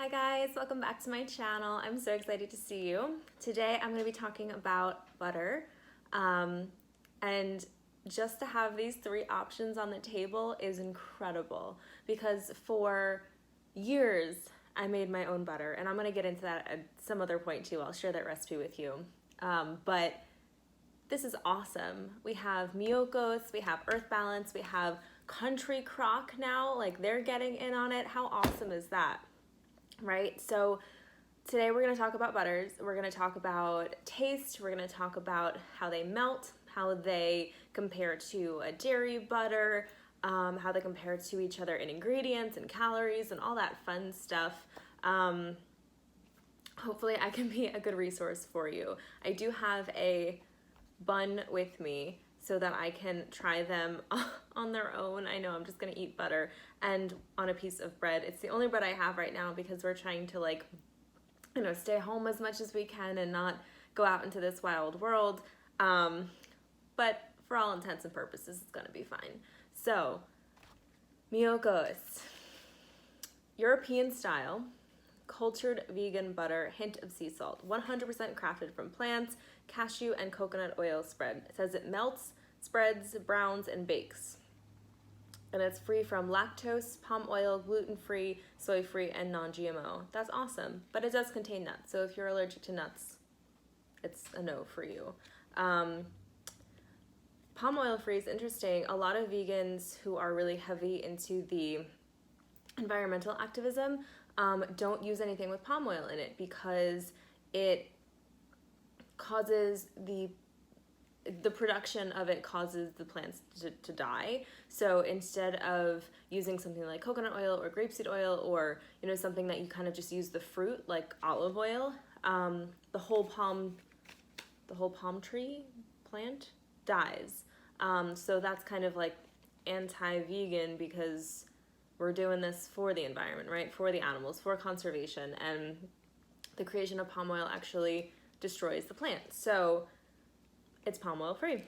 Hi guys, welcome back to my channel. I'm so excited to see you. Today I'm going to be talking about butter. And just to have these three options on the table is incredible because for years I made my own butter, and I'm going to get into that at some other point too. I'll share that recipe with you. But this is awesome. We have Miyokos, we have Earth Balance, we have Country Crock now, like they're getting in on it. How awesome is that? Right? So today we're going to talk about butters. We're going to talk about taste. We're going to talk about how they melt, how they compare to a dairy butter, how they compare to each other in ingredients and calories and all that fun stuff. Hopefully I can be a good resource for you. I do have a bun with me so that I can try them on their own. I know I'm just gonna eat butter and on a piece of bread. It's the only bread I have right now because we're trying to stay home as much as we can and not go out into this wild world. But for all intents and purposes, it's gonna be fine. So, Miyokos, European style, cultured vegan butter, hint of sea salt, 100% crafted from plants, cashew and coconut oil spread. It says it melts, spreads, browns, and bakes. And it's free from lactose, palm oil, gluten-free, soy-free, and non-GMO. That's awesome, but it does contain nuts. So if you're allergic to nuts, it's a no for you. Palm oil free is interesting. A lot of vegans who are really heavy into the environmental activism don't use anything with palm oil in it because it causes the production of it causes the plants to die. So instead of using something like coconut oil or grapeseed oil or something that you kind of just use the fruit like olive oil, the whole palm tree plant dies. So that's kind of like anti-vegan because we're doing this for the environment, right? For the animals, for conservation, and the creation of palm oil actually destroys the plant. So it's palm oil free.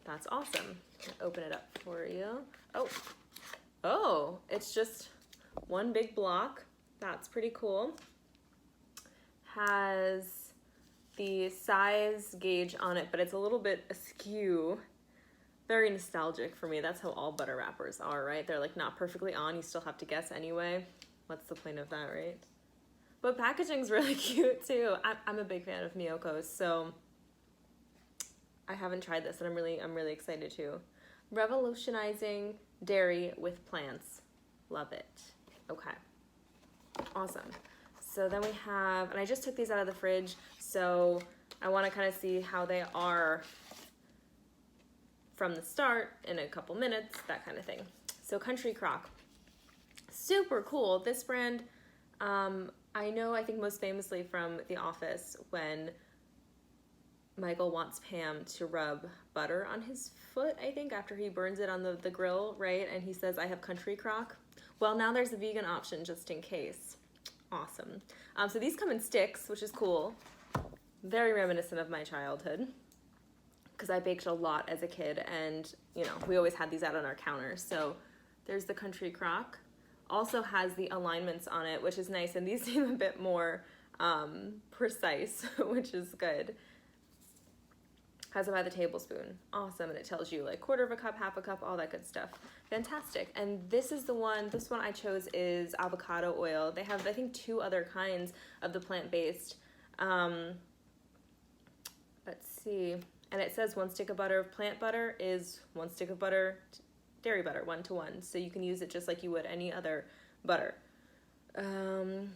That's awesome. I'll open it up for you. Oh, it's just one big block. That's pretty cool. Has the size gauge on it, but it's a little bit askew. Very nostalgic for me. That's how all butter wrappers are, right? They're like not perfectly on. You still have to guess anyway. What's the point of that, right? But packaging's really cute too. I'm a big fan of Miyokos, so I haven't tried this and I'm really excited to. Revolutionizing dairy with plants. Love it. Okay. Awesome. So then we have, and I just took these out of the fridge, so I want to kind of see how they are from the start in a couple minutes, that kind of thing. So Country Crock, super cool. This brand, I think most famously from The Office when Michael wants Pam to rub butter on his foot, I think, after he burns it on the grill, right? And he says, I have Country Crock. Well, now there's a vegan option just in case. Awesome. So these come in sticks, which is cool. Very reminiscent of my childhood, because I baked a lot as a kid and we always had these out on our counter. So there's the Country Crock. Also has the alignments on it, which is nice, and these seem a bit more precise, which is good. Has it by the tablespoon. Awesome. And it tells you like quarter of a cup, half a cup, all that good stuff. Fantastic. And this one I chose is avocado oil. They have, I think, 2 other kinds of the plant-based. Let's see. And it says 1 stick of butter of plant butter is 1 stick of butter, dairy butter, 1-to-1. So you can use it just like you would any other butter. Let's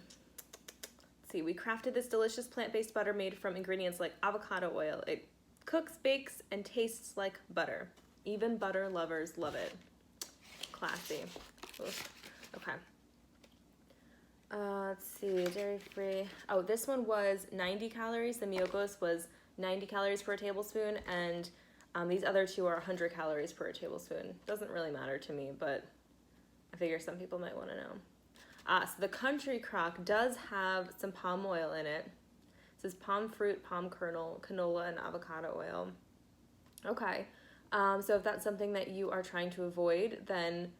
see. We crafted this delicious plant-based butter made from ingredients like avocado oil. It cooks, bakes, and tastes like butter. Even butter lovers love it. Classy. Oof. Okay. Let's see, dairy-free. Oh, this one was 90 calories. The Miyokos was 90 calories per tablespoon, and these other 2 are 100 calories per tablespoon. Doesn't really matter to me, but I figure some people might want to know. So the Country Crock does have some palm oil in it. It says palm fruit, palm kernel, canola, and avocado oil. Okay, so if that's something that you are trying to avoid, then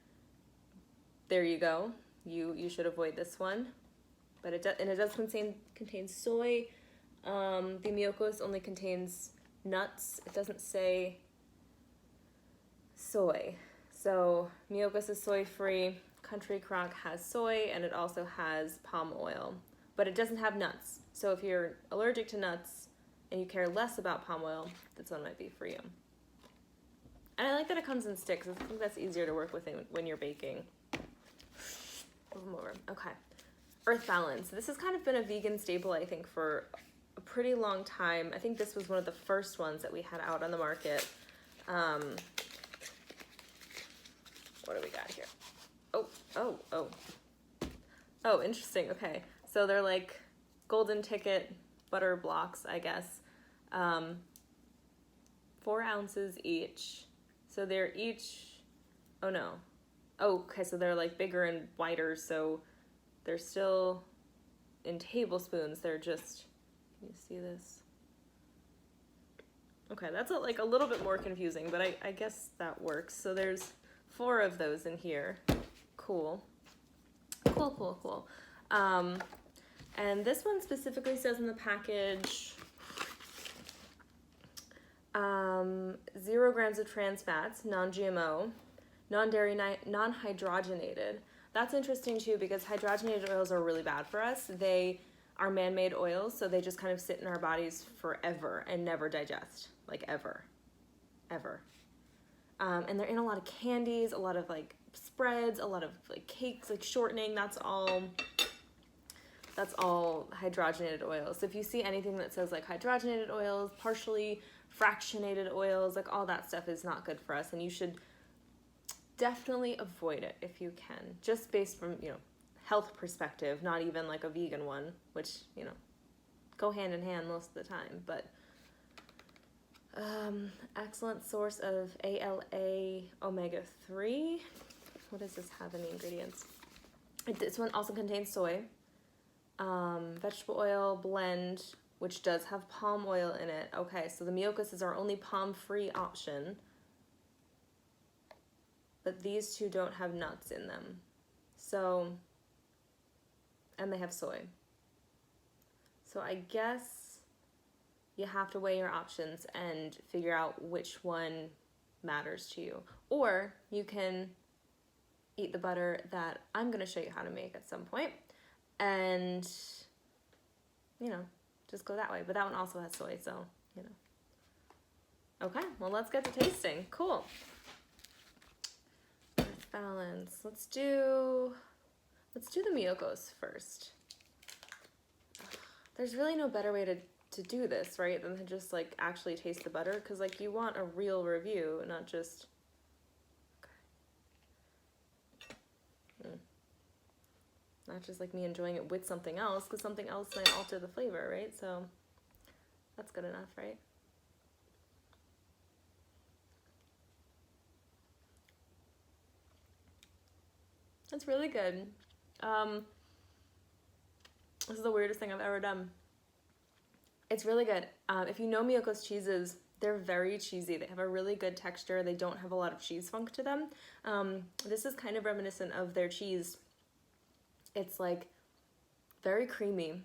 there you go. You should avoid this one. but it does contain soy. The Miyokos only contains nuts. It doesn't say soy. So Miyokos is soy free. Country Crock has soy, and it also has palm oil, but it doesn't have nuts. So if you're allergic to nuts and you care less about palm oil, this one might be for you. And I like that it comes in sticks. I think that's easier to work with when you're baking. Move them over. Okay. Earth Balance. This has kind of been a vegan staple, I think, for a pretty long time. I think this was one of the first ones that we had out on the market. What do we got here? Oh, interesting. Okay. So they're like golden ticket butter blocks, I guess. 4 ounces each. So they're each, oh no. Oh, okay, so they're like bigger and wider, so they're still in tablespoons. They're just, can you see this? Okay, that's like a little bit more confusing, but I guess that works. So there's 4 of those in here. Cool. Cool. And this one specifically says in the package, 0 grams of trans fats, non-GMO, non-dairy, non-hydrogenated. That's interesting too, because hydrogenated oils are really bad for us. They are man-made oils, so they just kind of sit in our bodies forever and never digest, like ever. And they're in a lot of candies, a lot of like spreads, a lot of like cakes, like shortening. That's all hydrogenated oils. So if you see anything that says like hydrogenated oils, partially fractionated oils, like all that stuff is not good for us, and you should definitely avoid it if you can, just based from, health perspective, not even like a vegan one, which, go hand in hand most of the time, but excellent source of ALA omega-3. What does this have in the ingredients? This one also contains soy, vegetable oil blend, which does have palm oil in it. Okay, so the Miyokos is our only palm-free option, but these 2 don't have nuts in them. So, and they have soy. So I guess you have to weigh your options and figure out which one matters to you. Or you can eat the butter that I'm going to show you how to make at some point, and, just go that way. But that one also has soy, so, Okay, well, let's get to tasting. Cool. Earth Balance. Let's do the Miyokos first. There's really no better way to do this, right, than to just like actually taste the butter, because like you want a real review, not just not just like me enjoying it with something else, because something else might alter the flavor, right? So that's good enough, right? That's really good. This is the weirdest thing I've ever done. It's really good. If you know Miyokos cheeses, they're very cheesy. They have a really good texture. They don't have a lot of cheese funk to them. This is kind of reminiscent of their cheese. It's like very creamy,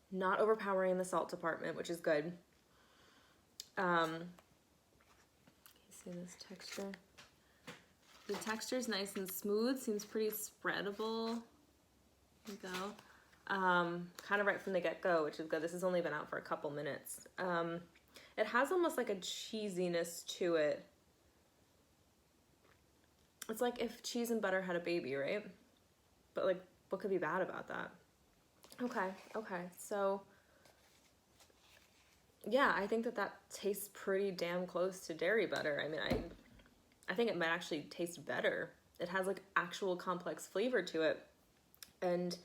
not overpowering in the salt department, which is good. You see this texture? The texture's nice and smooth, seems pretty spreadable. There you go. Kind of right from the get-go, which is good. This has only been out for a couple minutes. It has almost like a cheesiness to it. It's like if cheese and butter had a baby, right? But like, what could be bad about that? Okay, so yeah, I think that tastes pretty damn close to dairy butter. I mean, I think it might actually taste better. It has like actual complex flavor to it. And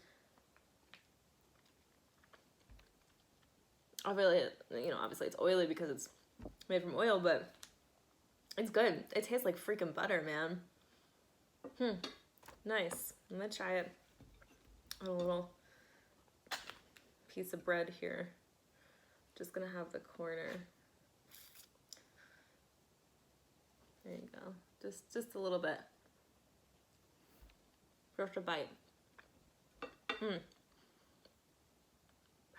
obviously it's oily because it's made from oil, but it's good. It tastes like freaking butter, man. Nice. I'm gonna try it on a little piece of bread here. Just gonna have the corner. There you go. Just a little bit. First a bite.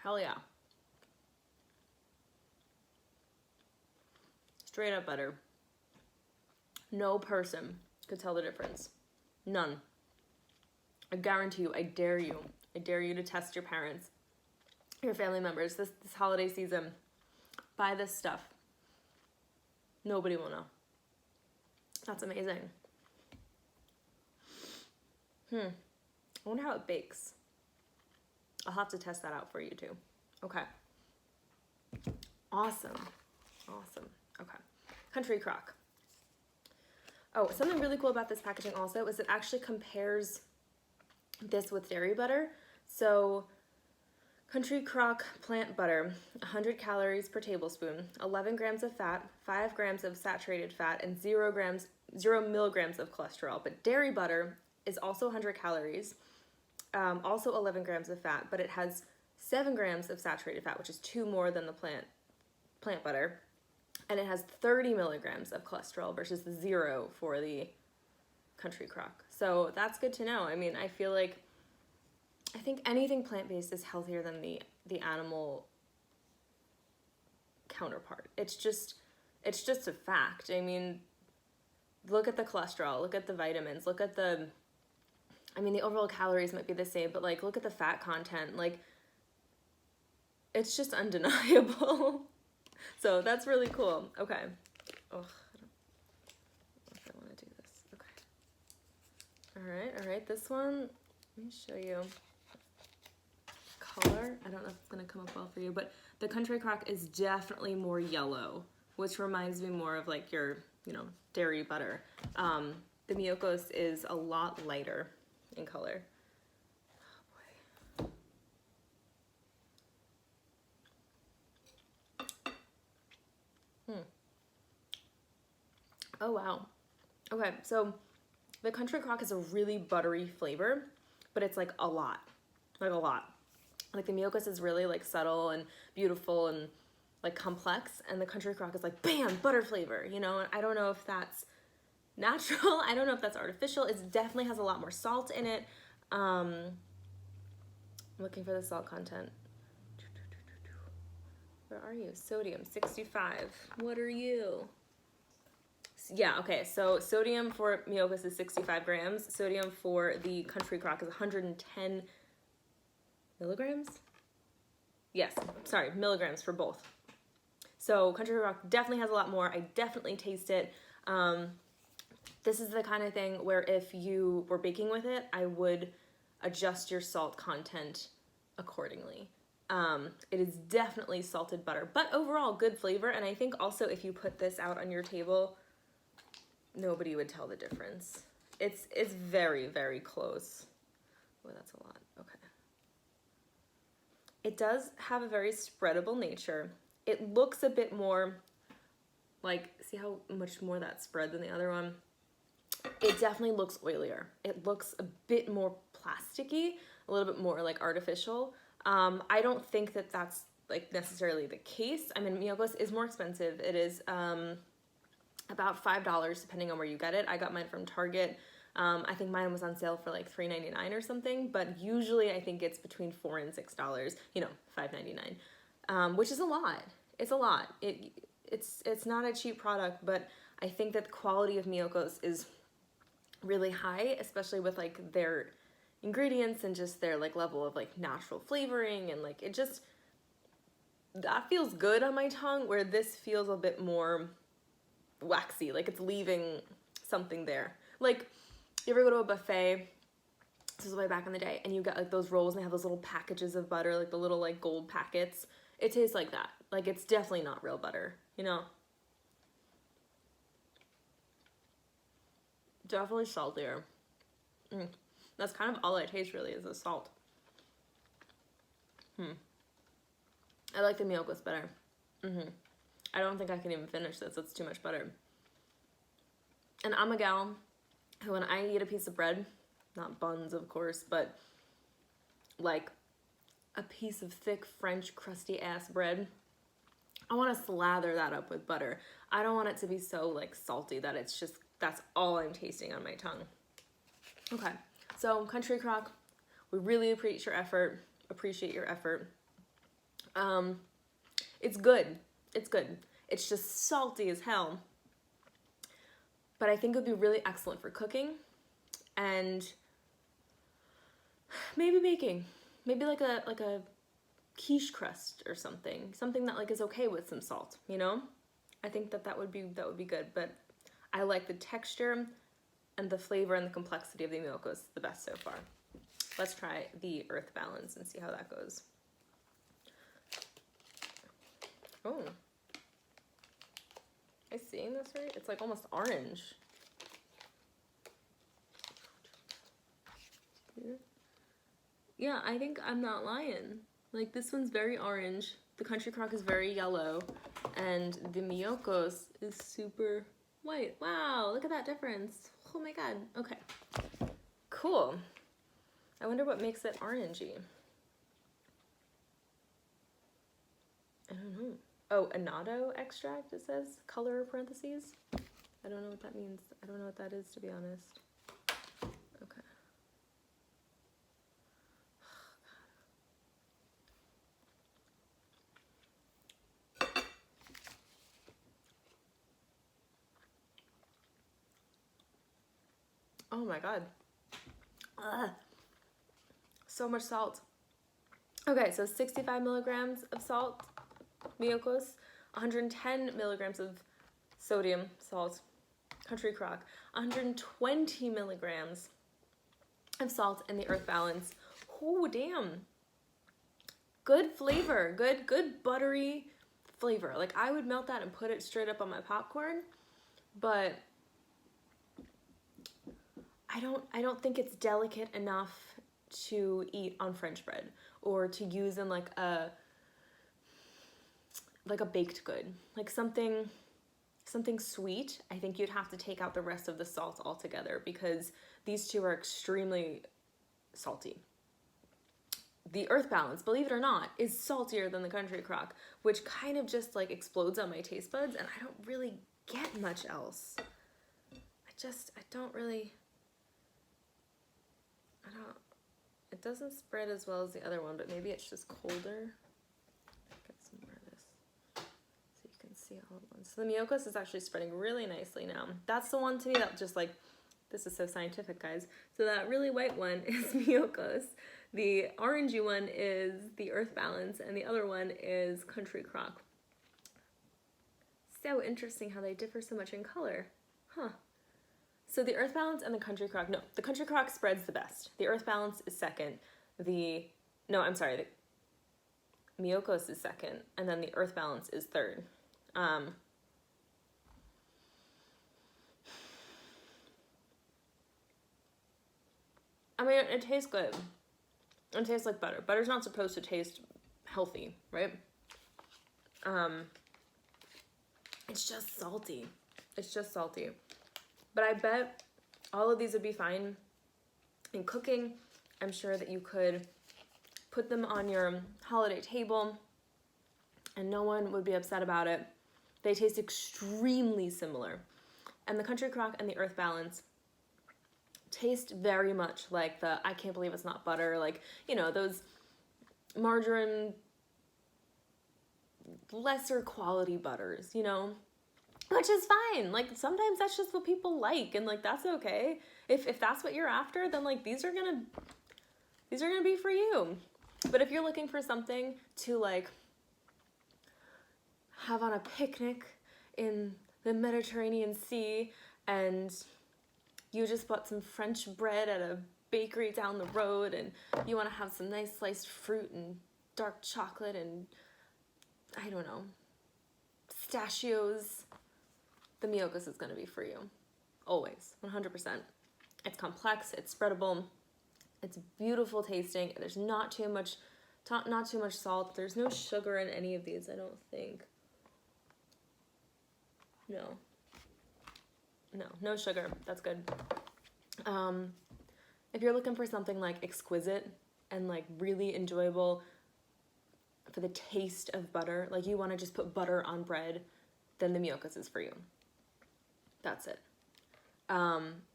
Hell yeah. Straight up butter. No person could tell the difference. None. I guarantee you, I dare you to test your parents, your family members this holiday season. Buy this stuff. Nobody will know. That's amazing. I wonder how it bakes. I'll have to test that out for you too. Okay. Awesome. Okay. Country crock. Oh, something really cool about this packaging also is it actually compares this with dairy butter. So Country Crock plant butter, 100 calories per tablespoon, 11 grams of fat, 5 grams of saturated fat, and 0 milligrams of cholesterol. But dairy butter is also 100 calories, also 11 grams of fat, but it has 7 grams of saturated fat, which is 2 more than the plant butter. And it has 30 milligrams of cholesterol versus the 0 for the Country Crock. So that's good to know. I mean, I think anything plant-based is healthier than the animal counterpart. It's just a fact. I mean, look at the cholesterol, look at the vitamins, look at the overall calories might be the same, but like, look at the fat content. Like, it's just undeniable. So that's really cool. Okay. Oh, I don't know if I want to do this. Okay. All right. This one, let me show you color. I don't know if it's going to come up well for you, but the Country Crock is definitely more yellow, which reminds me more of like your, dairy butter. The Miyoko's is a lot lighter in color. Oh, wow. Okay, so the Country Crock is a really buttery flavor, but it's like a lot. Like the Miyoko's is really like subtle and beautiful and like complex, and the Country Crock is like, bam, butter flavor, And I don't know if that's natural. I don't know if that's artificial. It definitely has a lot more salt in it. I'm looking for the salt content. Where are you? Sodium, 65. What are you? Yeah, okay, so sodium for Miyoko's is 65 grams. Sodium for the Country Crock is 110 milligrams? Yes, sorry, milligrams for both. So Country Crock definitely has a lot more. I definitely taste it. This is the kind of thing where if you were baking with it, I would adjust your salt content accordingly. It is definitely salted butter, but overall good flavor. And I think also if you put this out on your table, nobody would tell the difference. It's very, very close. Oh, that's a lot. Okay. It does have a very spreadable nature. It looks a bit more like, see how much more that spread than the other one? It definitely looks oilier. It looks a bit more plasticky, a little bit more like artificial. I don't think that that's like necessarily the case. I mean, Miyoko's is more expensive. It is about $5 depending on where you get it. I got mine from Target. I think mine was on sale for like $3.99 or something, but usually I think it's between $4 and $6, $5.99, which is a lot. It's a lot. It's not a cheap product, but I think that the quality of Miyoko's is really high, especially with like their ingredients and just their like level of like natural flavoring, and like that feels good on my tongue, where this feels a bit more waxy, like it's leaving something there. Like, you ever go to a buffet, this is way back in the day, and you get like those rolls and they have those little packages of butter, like the little like gold packets. It tastes like that. Like, it's definitely not real butter, Definitely saltier. That's kind of all I taste really, is the salt. I like the Miyoko's better. I don't think I can even finish this. It's too much butter. And I'm a gal who, when I eat a piece of bread, not buns of course, but like a piece of thick French crusty ass bread, I want to slather that up with butter. I don't want it to be so like salty that it's just, that's all I'm tasting on my tongue. Okay, so Country Crock, we really appreciate your effort. It's good. It's good. It's just salty as hell. But I think it would be really excellent for cooking and maybe baking. Maybe like a quiche crust or something. Something that like is okay with some salt, you know? I think that would be good, but I like the texture and the flavor and the complexity of the Miyokos the best so far. Let's try the Earth Balance and see how that goes. Oh. Am I seeing this right? It's like almost orange. Yeah, I think I'm not lying. Like, this one's very orange. The Country Crock is very yellow. And the Miyokos is super white. Wow, look at that difference. Oh my god. Okay. Cool. I wonder what makes it orangey. I don't know. Oh, annatto extract, it says. Color parentheses. I don't know what that means. I don't know what that is, to be honest. Okay. Oh my god. So much salt. Okay, so 65 milligrams of salt, Miyokos, 110 milligrams of sodium salt, Country Crock, 120 milligrams of salt in the Earth Balance. Oh, damn. Good flavor, good buttery flavor. Like, I would melt that and put it straight up on my popcorn, but I don't think it's delicate enough to eat on French bread or to use in like a baked good. Like something sweet, I think you'd have to take out the rest of the salt altogether because these two are extremely salty. The Earth Balance, believe it or not, is saltier than the Country Crock, which kind of just like explodes on my taste buds, and I don't really get much else. It doesn't spread as well as the other one, but maybe it's just colder. Get some more of this so you can see all at once. So the Miyokos is actually spreading really nicely now. That's the one to me that just like, this is so scientific, guys. So that really white one is Miyokos. The orangey one is the Earth Balance, and the other one is Country Crock. So interesting how they differ so much in color. Huh. So the Earth Balance and the Country Crock, no, the Country Crock spreads the best. The Earth Balance is second. The Miyokos is second, and then the Earth Balance is third. I mean, it tastes good. It tastes like butter. Butter's not supposed to taste healthy, right? It's just salty. It's just salty. But I bet all of these would be fine in cooking. I'm sure that you could put them on your holiday table and no one would be upset about it. They taste extremely similar. And the Country Crock and the Earth Balance taste very much like the I can't believe it's not butter, like, you know, those margarine, lesser quality butters, you know? Which is fine. Like, sometimes that's just what people like, and like that's okay. If that's what you're after, then like these are gonna be for you. But if you're looking for something to like have on a picnic in the Mediterranean Sea, and you just bought some French bread at a bakery down the road, and you want to have some nice sliced fruit and dark chocolate and I don't know, pistachios, the Miyokos is going to be for you. Always. 100%. It's complex. It's spreadable. It's beautiful tasting. There's not too much salt. There's no sugar in any of these, I don't think. No sugar. That's good. If you're looking for something like exquisite and like really enjoyable for the taste of butter, like you want to just put butter on bread, then the Miyokos is for you. That's it.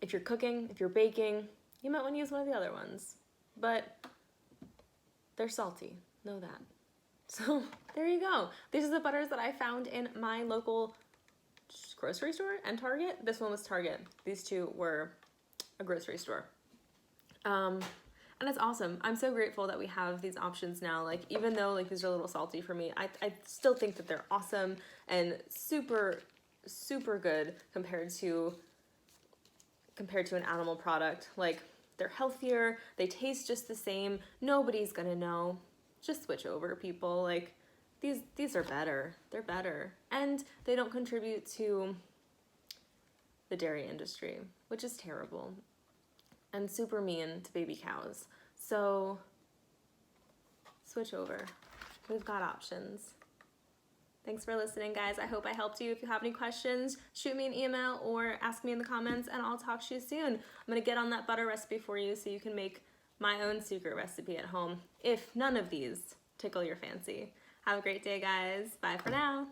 If you're cooking, if you're baking, you might want to use one of the other ones, but they're salty. Know that. So there you go. These are the butters that I found in my local grocery store and Target. This one was Target. These two were a grocery store. And it's awesome. I'm so grateful that we have these options now. Like, even though like these are a little salty for me, I still think that they're awesome and super, super good compared to an animal product. Like, they're healthier, they taste just the same, nobody's gonna know. Just switch over, people. Like, these are better. They're better. And they don't contribute to the dairy industry, which is terrible and super mean to baby cows. So switch over. We've got options. Thanks for listening, guys. I hope I helped you. If you have any questions, shoot me an email or ask me in the comments, and I'll talk to you soon. I'm gonna get on that butter recipe for you so you can make my own secret recipe at home, if none of these tickle your fancy. Have a great day, guys. Bye for now.